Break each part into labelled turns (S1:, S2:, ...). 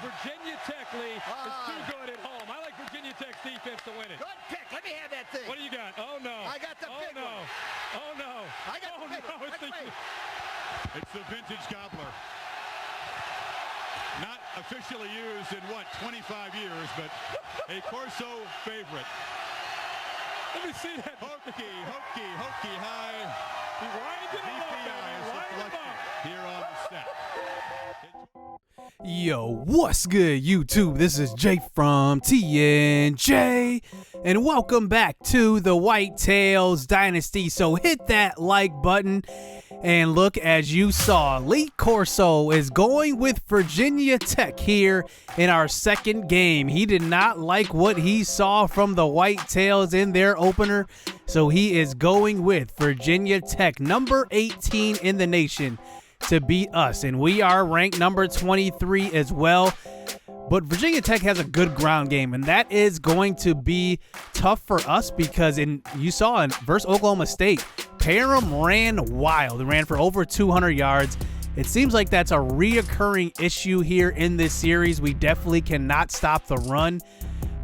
S1: Virginia Tech, Lee, is too good at home. I like Virginia Tech's defense to win it.
S2: Good pick. Let me have that thing.
S1: What do you got? Oh, no.
S2: I got the big
S1: no.
S2: one.
S1: Oh, no.
S2: I got the big one.
S3: It's the vintage gobbler. Not officially used in, 25 years, but a Corso favorite.
S1: Let me see that.
S3: Hokey high.
S1: He winded him up, baby. Wind him up.
S3: Here on the set.
S4: Yo, what's good, YouTube? This is Jake from TNJ, and welcome back to the Whitetails Dynasty. So hit that like button, and look, as you saw, Lee Corso is going with Virginia Tech here in our second game. He did not like what he saw from the Whitetails in their opener, so he is going with Virginia Tech, number 18 in the nation, to beat us, and we are ranked number 23 as well. But Virginia Tech has a good ground game, and that is going to be tough for us because you saw versus Oklahoma State, Parham ran wild. They ran for over 200 yards. It seems like that's a reoccurring issue here in this series. We definitely cannot stop the run.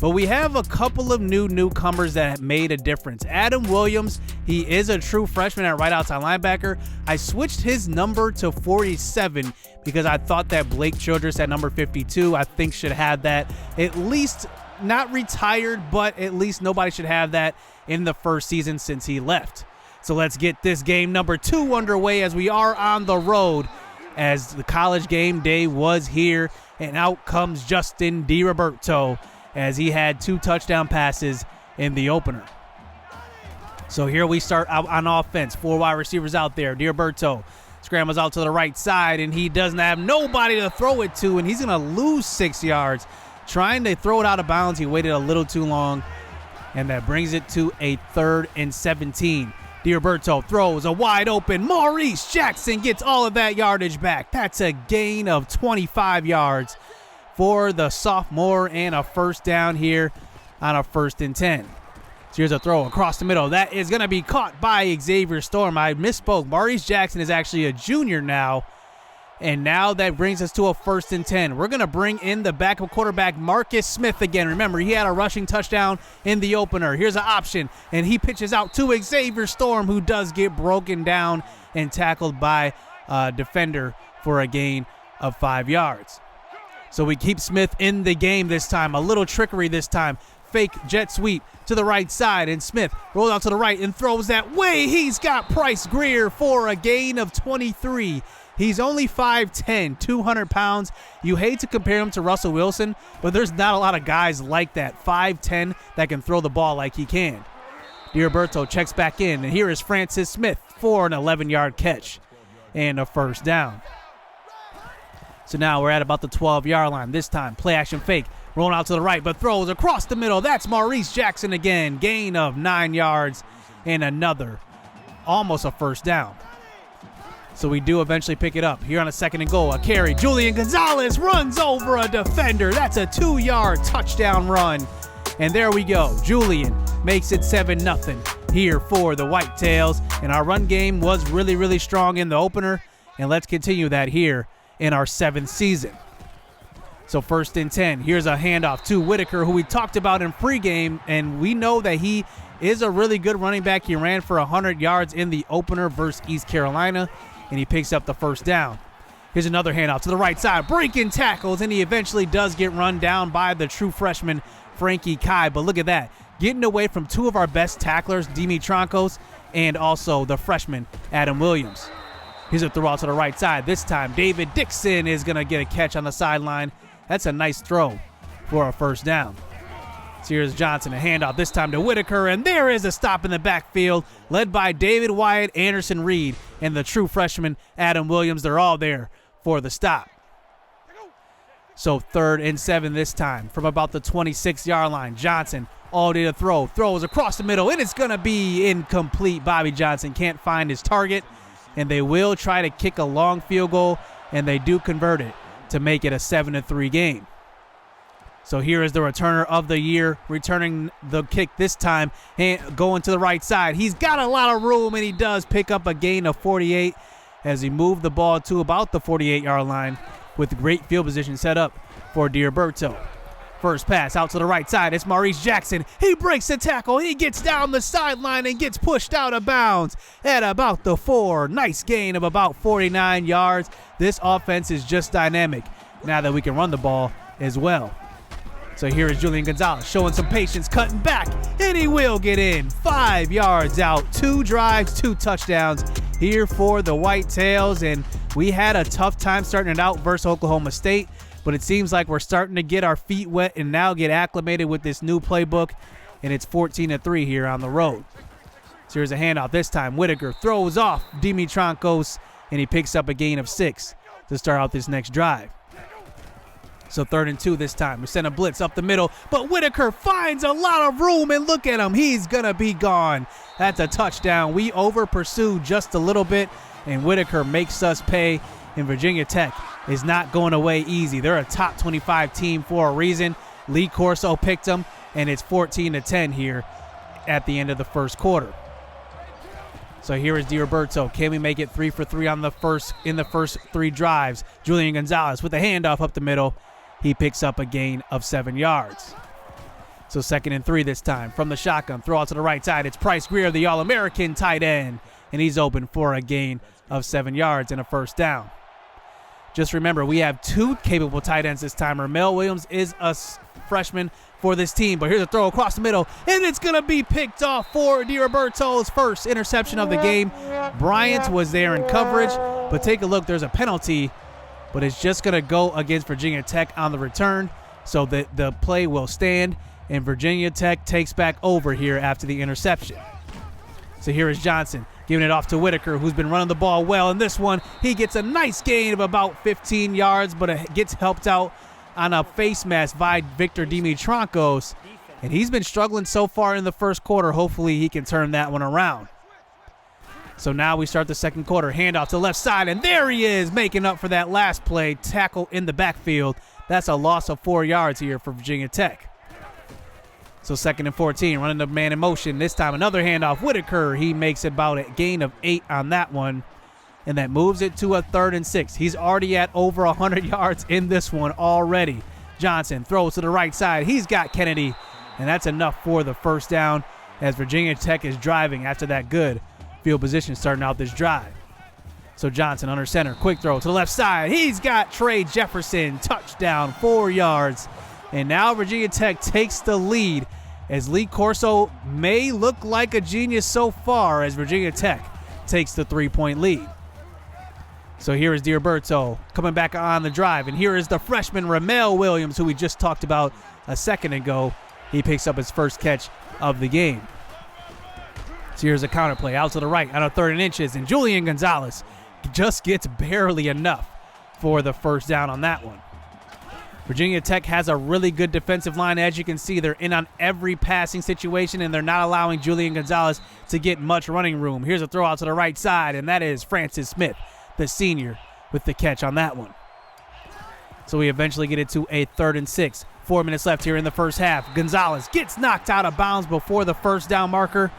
S4: But we have a couple of newcomers that have made a difference. Adam Williams, he is a true freshman at right outside linebacker. I switched his number to 47 because I thought that Blake Childress at number 52, I think, should have that. At least not retired, but at least nobody should have that in the first season since he left. So let's get this game number 2 underway as we are on the road, as the college game day was here, and out comes Justin DiRoberto, as he had 2 touchdown passes in the opener. So here we start out on offense. 4 wide receivers out there. DiRoberto scrambles out to the right side, and he doesn't have nobody to throw it to, and he's going to lose 6 yards. Trying to throw it out of bounds, he waited a little too long, and that brings it to a 3rd and 17. DiRoberto throws a wide open. Maurice Jackson gets all of that yardage back. That's a gain of 25 yards for the sophomore, and a first down here on a 1st and 10. So here's a throw across the middle. That is going to be caught by Xavier Storm. I misspoke. Maurice Jackson is actually a junior now, and now that brings us to a 1st and 10. We're going to bring in the backup quarterback, Marcus Smith, again. Remember, he had a rushing touchdown in the opener. Here's an option, and he pitches out to Xavier Storm, who does get broken down and tackled by a defender for a gain of 5 yards. So we keep Smith in the game this time. A little trickery this time. Fake jet sweep to the right side, and Smith rolls out to the right and throws that way. He's got Bryce Greer for a gain of 23. He's only 5'10", 200 pounds. You hate to compare him to Russell Wilson, but there's not a lot of guys like that, 5'10", that can throw the ball like he can. DiRoberto checks back in, and here is Francis Smith for an 11-yard catch and a first down. So now we're at about the 12-yard line. This time, play action fake. Rolling out to the right, but throws across the middle. That's Maurice Jackson again. Gain of 9 yards and another, almost a first down. So we do eventually pick it up. Here on a 2nd and goal, a carry. Julian Gonzalez runs over a defender. That's a 2-yard touchdown run. And there we go. Julian makes it 7-0 here for the Whitetails. And our run game was really, really strong in the opener. And let's continue that here in our 7th season. So 1st and 10. Here's a handoff to Whitaker, who we talked about in pregame, and we know that he is a really good running back. He ran for 100 yards in the opener versus East Carolina, and he picks up the first down. Here's another handoff to the right side. Breaking tackles, and he eventually does get run down by the true freshman, Frankie Kai. But look at that. Getting away from 2 of our best tacklers, Dimitrankos, and also the freshman, Adam Williams. Here's a throw out to the right side. This time, David Dixon is going to get a catch on the sideline. That's a nice throw for a first down. So here's Johnson, a handoff, this time to Whitaker, and there is a stop in the backfield, led by David Wyatt, Anderson Reed, and the true freshman, Adam Williams. They're all there for the stop. So 3rd and 7 this time from about the 26-yard line. Johnson all day to throw. Throws across the middle, and it's going to be incomplete. Bobby Johnson can't find his target, and they will try to kick a long field goal, and they do convert it to make it a 7-3 game. So here is the returner of the year, returning the kick this time, and going to the right side. He's got a lot of room, and he does pick up a gain of 48 as he moved the ball to about the 48-yard line with great field position set up for Dioberto. First pass out to the right side. It's Maurice Jackson. He breaks the tackle. He gets down the sideline and gets pushed out of bounds at about the 4. Nice gain of about 49 yards. This offense is just dynamic now that we can run the ball as well. So here is Julian Gonzalez showing some patience, cutting back, and he will get in. 5 yards out, 2 drives, 2 touchdowns here for the Whitetails. And we had a tough time starting it out versus Oklahoma State, but it seems like we're starting to get our feet wet and now get acclimated with this new playbook, and it's 14-3 here on the road. So here's a handoff this time. Whitaker throws off Dimitronkos, and he picks up a gain of 6 to start out this next drive. So 3rd and 2 this time. We send a blitz up the middle, but Whitaker finds a lot of room, and look at him. He's going to be gone. That's a touchdown. We over-pursued just a little bit, and Whitaker makes us pay, and Virginia Tech is not going away easy. They're a top 25 team for a reason. Lee Corso picked them, and it's 14-10 here at the end of the first quarter. So here is Dioberto. Can we make it 3 for 3 in the first 3 drives? Julian Gonzalez with a handoff up the middle. He picks up a gain of 7 yards. So 2nd and 3 this time. From the shotgun, throw out to the right side. It's Price Greer, the All-American tight end, and he's open for a gain of 7 yards and a first down. Just remember, we have 2 capable tight ends this time. Ramel Williams is a freshman for this team, but here's a throw across the middle, and it's going to be picked off for Dioberto's first interception of the game. Bryant was there in coverage, but take a look. There's a penalty, but it's just going to go against Virginia Tech on the return, so that the play will stand, and Virginia Tech takes back over here after the interception. So here is Johnson giving it off to Whitaker, who's been running the ball well. In this one, he gets a nice gain of about 15 yards, but it gets helped out on a face mask by Victor Dimitronkos, and he's been struggling so far in the first quarter. Hopefully he can turn that one around. So now we start the second quarter. Handoff to the left side, and there he is, making up for that last play. Tackle in the backfield. That's a loss of 4 yards here for Virginia Tech. So 2nd and 14, running the man in motion. This time another handoff. Whitaker, he makes about a gain of 8 on that one, and that moves it to a 3rd and 6. He's already at over 100 yards in this one already. Johnson throws to the right side. He's got Kennedy, and that's enough for the first down as Virginia Tech is driving after that good field position starting out this drive. So Johnson under center, quick throw to the left side. He's got Trey Jefferson, touchdown, 4 yards. And now Virginia Tech takes the lead as Lee Corso may look like a genius so far as Virginia Tech takes the 3-point lead. So here is Dioberto coming back on the drive, and here is the freshman Ramel Williams, who we just talked about a second ago. He picks up his first catch of the game. So here's a counter play out to the right on a 3rd and inches, and Julian Gonzalez just gets barely enough for the first down on that one. Virginia Tech has a really good defensive line. As you can see, they're in on every passing situation, and they're not allowing Julian Gonzalez to get much running room. Here's a throw out to the right side, and that is Francis Smith, the senior, with the catch on that one. So we eventually get it to a 3rd and 6. 4 minutes left here in the first half. Gonzalez gets knocked out of bounds before the first down marker,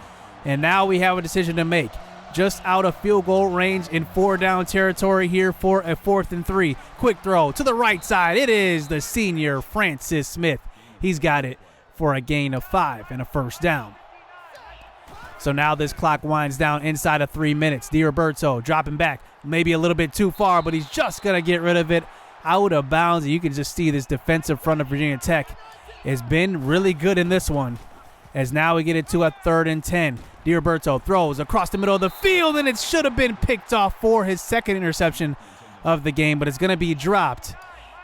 S4: and now we have a decision to make. Just out of field goal range in 4-down territory here for a 4th and 3. Quick throw to the right side. It is the senior Francis Smith. He's got it for a gain of 5 and a first down. So now this clock winds down inside of 3 minutes. Dioberto dropping back, maybe a little bit too far, but he's just going to get rid of it out of bounds. You can just see this defensive front of Virginia Tech has been really good in this one, as now we get it to a 3rd and 10. Dioberto throws across the middle of the field, and it should have been picked off for his 2nd interception of the game, but it's going to be dropped.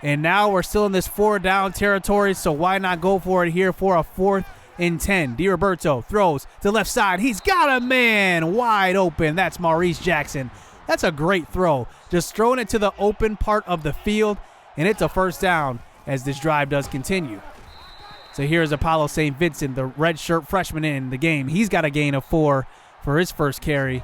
S4: And now we're still in this 4-down territory, so why not go for it here for a 4th and 10. Dioberto throws to the left side. He's got a man wide open. That's Maurice Jackson. That's a great throw. Just throwing it to the open part of the field, and it's a first down as this drive does continue. So here's Apollo St. Vincent, the redshirt freshman in the game. He's got a gain of 4 for his first carry,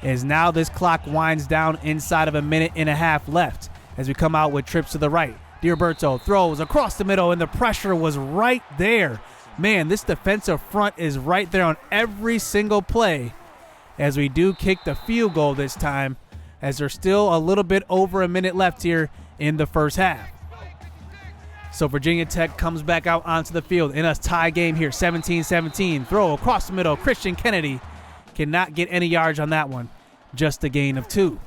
S4: as now this clock winds down inside of a minute and a half left as we come out with trips to the right. Dioberto throws across the middle, and the pressure was right there. Man, this defensive front is right there on every single play as we do kick the field goal this time, as there's still a little bit over a minute left here in the first half. So Virginia Tech comes back out onto the field in a tie game here, 17-17. Throw across the middle. Christian Kennedy cannot get any yards on that one. Just a gain of 2.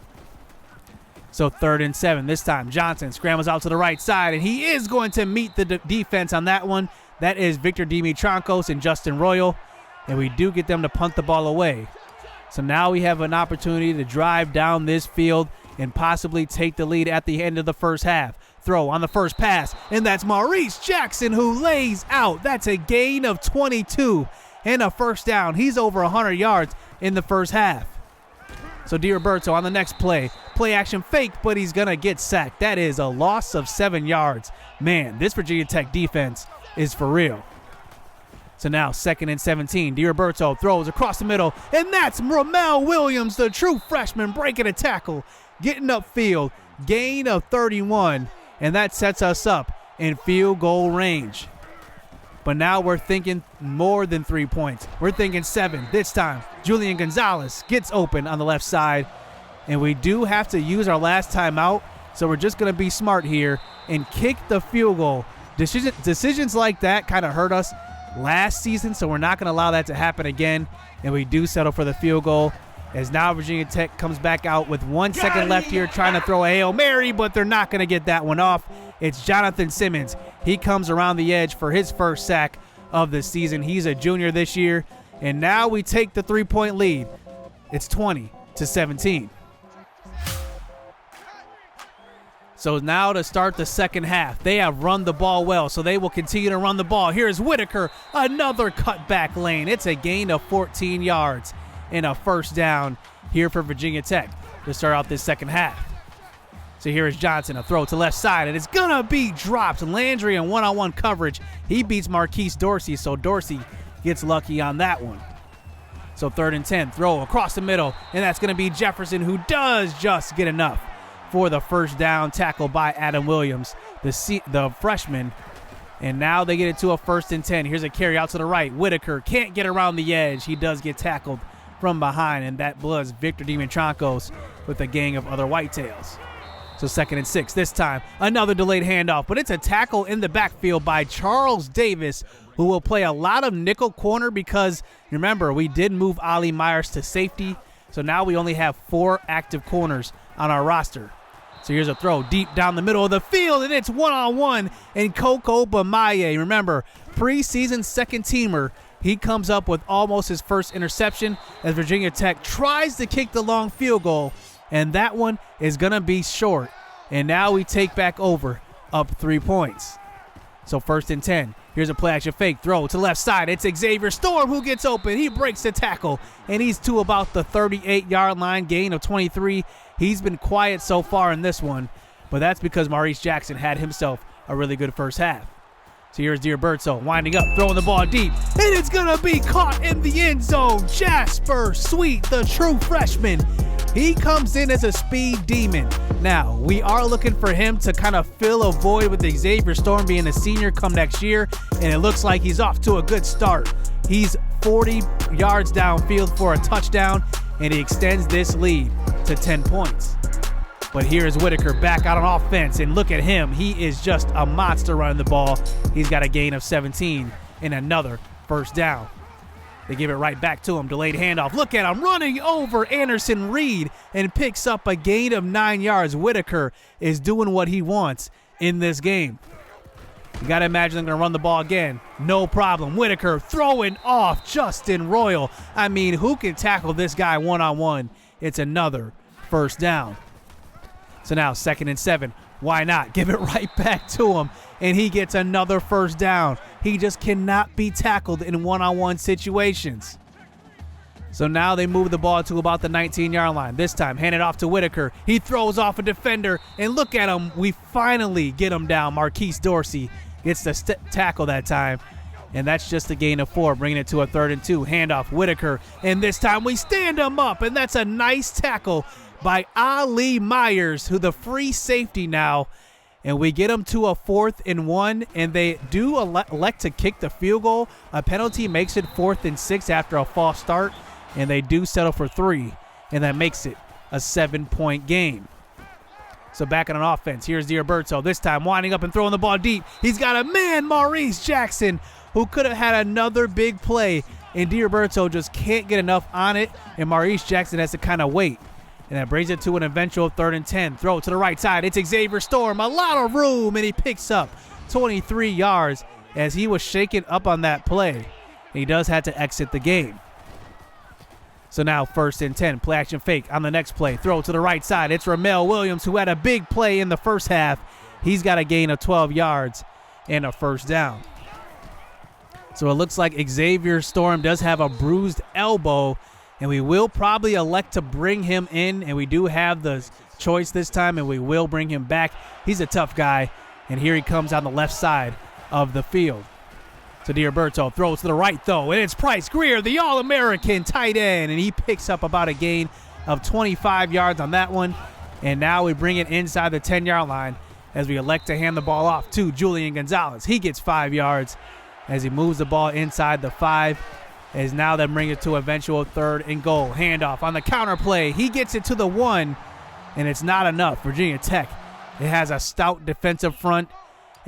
S4: So 3rd and 7. This time Johnson scrambles out to the right side, and he is going to meet the defense on that one. That is Victor Dimitrankos and Justin Royal, and we do get them to punt the ball away. So now we have an opportunity to drive down this field and possibly take the lead at the end of the first half. Throw on the first pass, and that's Maurice Jackson who lays out. That's a gain of 22 and a first down. He's over 100 yards in the first half. So DiRoberto on the next play. Play action fake, but he's going to get sacked. That is a loss of 7 yards. Man, this Virginia Tech defense is for real. So now 2nd and 17. DiRoberto throws across the middle, and that's Ramel Williams, the true freshman, breaking a tackle, getting upfield. Gain of 31, and that sets us up in field goal range. But now we're thinking more than 3 points. We're thinking 7. This time, Julian Gonzalez gets open on the left side, and we do have to use our last timeout, so we're just going to be smart here and kick the field goal. Decisions like that kind of hurt us last season, so we're not going to allow that to happen again, and we do settle for the field goal. As now Virginia Tech comes back out with 1 second left here trying to throw a Hail Mary, but they're not going to get that one off. It's Jonathan Simmons. He comes around the edge for his first sack of the season. He's a junior this year, and now we take the 3-point lead. It's 20-17. So now to start the second half, they have run the ball well, so they will continue to run the ball. Here's Whitaker, another cutback lane. It's a gain of 14 yards. And a first down here for Virginia Tech to start out this second half. So here is Johnson, a throw to left side, and it's going to be dropped. Landry in one-on-one coverage. He beats Marquise Dorsey, so Dorsey gets lucky on that one. So 3rd and 10, throw across the middle, and that's going to be Jefferson, who does just get enough for the first down tackle by Adam Williams, the freshman. And now they get it to a 1st and 10. Here's a carry out to the right. Whitaker can't get around the edge. He does get tackled from behind, and that was Victor Dimitrankos with a gang of other Whitetails. So 2nd and 6 this time. Another delayed handoff, but it's a tackle in the backfield by Charles Davis, who will play a lot of nickel corner because, remember, we did move Ali Myers to safety, so now we only have 4 active corners on our roster. So here's a throw deep down the middle of the field, and it's one-on-one, and Coco Bamaye, remember, preseason second-teamer. He comes up with almost his first interception as Virginia Tech tries to kick the long field goal, and that one is going to be short. And now we take back over, up 3 points. So 1st and 10. Here's a play-action fake throw to left side. It's Xavier Storm who gets open. He breaks the tackle, and he's to about the 38-yard line, gain of 23. He's been quiet so far in this one, but that's because Maurice Jackson had himself a really good first half. So here's DiRoberto winding up, throwing the ball deep, and it's going to be caught in the end zone. Jasper Sweet, the true freshman. He comes in as a speed demon. Now, we are looking for him to kind of fill a void with Xavier Storm being a senior come next year, and it looks like he's off to a good start. He's 40 yards downfield for a touchdown, and he extends this lead to 10 points. But here's Whitaker back out on offense, and look at him. He is just a monster running the ball. He's got a gain of 17 and another first down. They give it right back to him. Delayed handoff. Look at him running over Anderson Reed and picks up a gain of 9 yards. Whitaker is doing what he wants in this game. You got to imagine they're going to run the ball again. No problem. Whitaker throwing off Justin Royal. I mean, who can tackle this guy one-on-one? It's another first down. So now 2nd and 7. Why not? Give it right back to him, and he gets another first down. He just cannot be tackled in one-on-one situations. So now they move the ball to about the 19-yard line. This time, hand it off to Whitaker. He throws off a defender, and look at him. We finally get him down. Marquise Dorsey gets the tackle that time, and that's just a gain of 4, bringing it to a 3rd and 2. Handoff, Whitaker, and this time we stand him up, and that's a nice tackle by Ali Myers, who the free safety now, and we get them to a 4th and 1, and they do elect to kick the field goal. A penalty makes it 4th and 6 after a false start, and they do settle for 3, and that makes it a 7-point game. So back on offense, here's D'Alberto, this time winding up and throwing the ball deep. He's got a man, Maurice Jackson, who could have had another big play, and D'Alberto just can't get enough on it, and Maurice Jackson has to kind of wait. And that brings it to an eventual 3rd and 10. Throw it to the right side. It's Xavier Storm, a lot of room, and he picks up 23 yards as he was shaken up on that play. He does have to exit the game. So now 1st and 10, play action fake on the next play. Throw to the right side. It's Ramel Williams, who had a big play in the first half. He's got a gain of 12 yards and a 1st down. So it looks like Xavier Storm does have a bruised elbow, and we will probably elect to bring him in, and we do have the choice this time, and we will bring him back. He's a tough guy, and here he comes on the left side of the field. So D'Alberto throws to the right, though, and it's Price Greer, the All-American tight end, and he picks up about a gain of 25 yards on that one. And now we bring it inside the 10-yard line as we elect to hand the ball off to Julian Gonzalez. He gets 5 yards as he moves the ball inside the 5, as now they bring it to eventual 3rd and goal. Handoff on the counter play. He gets it to the 1, and it's not enough. Virginia Tech, it has a stout defensive front.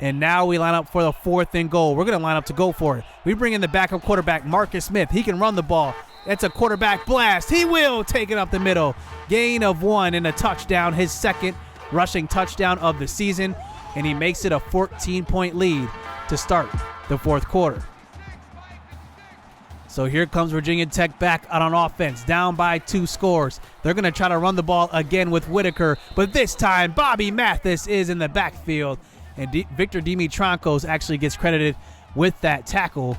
S4: And now we line up for the 4th and goal. We're going to line up to go for it. We bring in the backup quarterback, Marcus Smith. He can run the ball. That's a quarterback blast. He will take it up the middle. Gain of 1 and a touchdown, his 2nd rushing touchdown of the season. And he makes it a 14-point lead to start the 4th quarter. So here comes Virginia Tech back out on offense, down by 2 scores. They're going to try to run the ball again with Whitaker. But this time, Bobby Mathis is in the backfield. And Victor Dimitrankos actually gets credited with that tackle,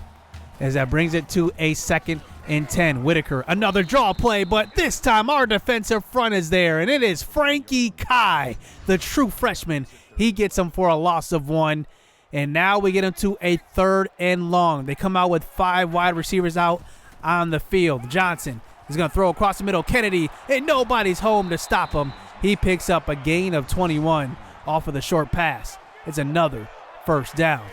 S4: as that brings it to a 2nd and 10. Whitaker, another draw play, but this time our defensive front is there, and it is Frankie Kai, the true freshman. He gets him for a loss of 1, and now we get him to a 3rd and long. They come out with 5 wide receivers out on the field. Johnson is going to throw across the middle. Kennedy, and nobody's home to stop him. He picks up a gain of 21 off of the short pass. It's another 1st down.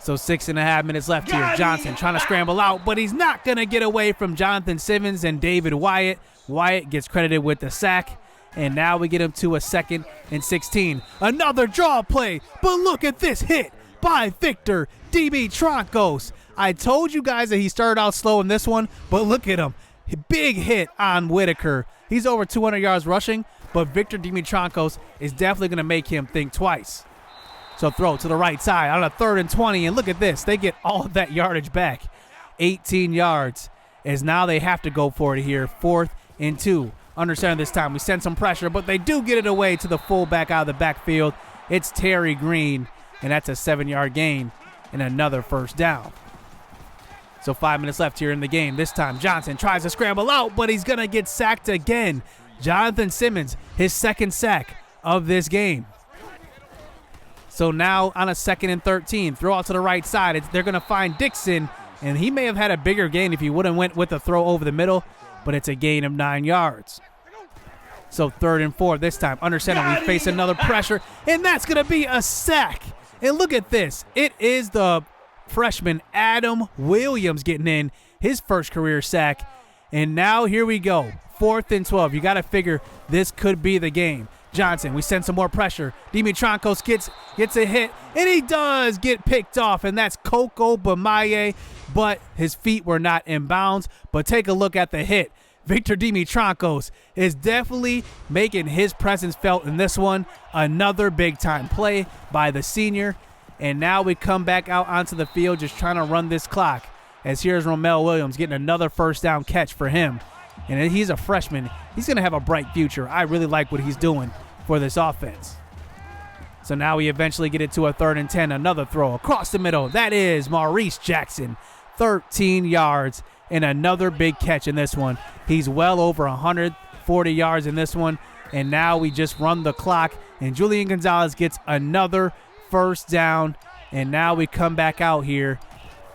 S4: So 6.5 minutes left here. Johnson trying to scramble out, but he's not going to get away from Jonathan Simmons and David Wyatt. Wyatt gets credited with the sack, and now we get him to a 2nd and 16. Another draw play, but look at this hit by Victor Dimitrankos. I told you guys that he started out slow in this one, but look at him. Big hit on Whitaker. He's over 200 yards rushing, but Victor Dimitrankos is definitely going to make him think twice. So throw to the right side on a 3rd and 20, and look at this. They get all of that yardage back. 18 yards, as now they have to go for it here. 4th and 2. Under center this time. We send some pressure, but they do get it away to the fullback out of the backfield. It's Terry Green, and that's a 7-yard gain and another 1st down. So 5 minutes left here in the game. This time Johnson tries to scramble out, but he's going to get sacked again. Jonathan Simmons, his 2nd sack of this game. So now on a 2nd and 13, throw out to the right side. They're going to find Dixon, and he may have had a bigger gain if he would have went with the throw over the middle, but it's a gain of 9 yards. So 3rd and 4 this time. Under center, we face another pressure, and that's going to be a sack. And look at this. It is the freshman Adam Williams getting in his 1st career sack. And now here we go. 4th and 12. You got to figure this could be the game. Johnson, we send some more pressure. Dimitrankos gets a hit, and he does get picked off, and that's Coco Bamaye, but his feet were not in bounds. But take a look at the hit. Victor Dimitrankos is definitely making his presence felt in this one. Another big-time play by the senior, and now we come back out onto the field just trying to run this clock, as here's Ramel Williams getting another 1st down catch for him. And he's a freshman. He's going to have a bright future. I really like what he's doing for this offense. So now we eventually get it to a 3rd and 10. Another throw across the middle. That is Maurice Jackson. 13 yards and another big catch in this one. He's well over 140 yards in this one. And now we just run the clock. And Julian Gonzalez gets another 1st down. And now we come back out here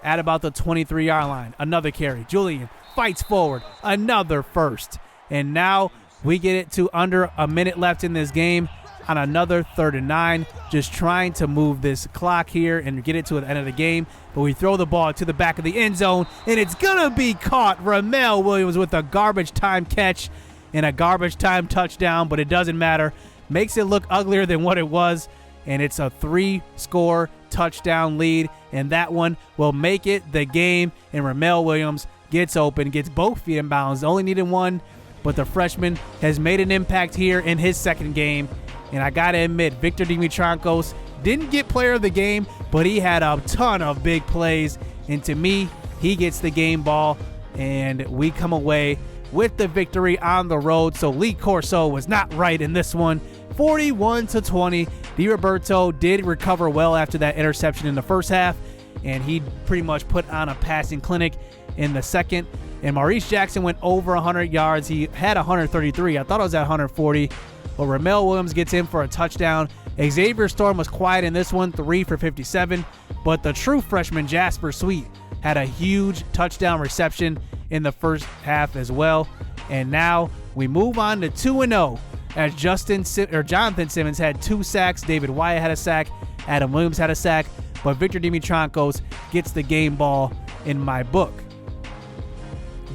S4: at about the 23-yard line. Another carry. Julian fights forward, another 1st, and now we get it to under a minute left in this game on another 3rd and 9, just trying to move this clock here and get it to the end of the game. But we throw the ball to the back of the end zone, and it's gonna be caught. Ramel Williams with a garbage time catch and a garbage time touchdown, but it doesn't matter. makes it look uglier than what it was, and it's a 3-score touchdown lead, and that one will make it the game, and Ramel Williams gets open, gets both feet in bounds, only needed one, but the freshman has made an impact here in his second game, and I gotta admit, Victor Dimitrankos didn't get player of the game, but he had a ton of big plays, and to me, he gets the game ball, and we come away with the victory on the road. So Lee Corso was not right in this one. 41-20. DiRoberto did recover well after that interception in the first half, and he pretty much put on a passing clinic in the second. And Maurice Jackson went over 100 yards. He had 133. I thought it was at 140. But Ramel Williams gets in for a touchdown. Xavier Storm was quiet in this one, 3 for 57. But the true freshman Jasper Sweet had a huge touchdown reception in the first half as well. And now we move on to 2-0 as Jonathan Simmons had 2 sacks, David Wyatt had a sack, Adam Williams had a sack, but Victor Dimitrankos gets the game ball in my book.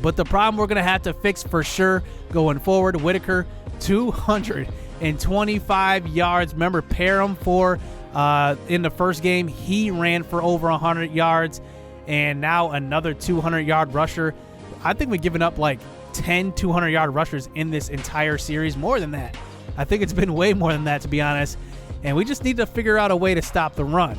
S4: But the problem we're going to have to fix for sure going forward, Whitaker, 225 yards. Remember, Parham in the first game, he ran for over 100 yards, and now another 200-yard rusher. I think we've given up like 10 200-yard rushers in this entire series, more than that. I think it's been way more than that, to be honest, and we just need to figure out a way to stop the run.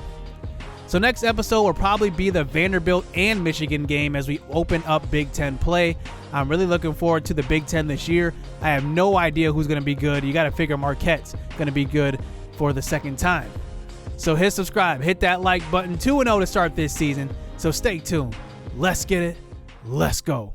S4: So next episode will probably be the Vanderbilt and Michigan game as we open up Big Ten play. I'm really looking forward to the Big Ten this year. I have no idea who's going to be good. You got to figure Marquette's going to be good for the second time. So hit subscribe, hit that like button. 2-0 to start this season, so stay tuned. Let's get it. Let's go.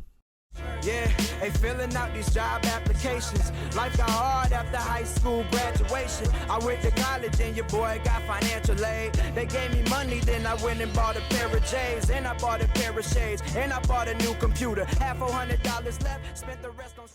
S5: Yeah, they filling out these job applications. Life got hard after high school graduation. I went to college and your boy got financial aid. They gave me money, then I went and bought a pair of J's. And I bought a pair of shades. And I bought a new computer. Had $400 left, spent the rest on...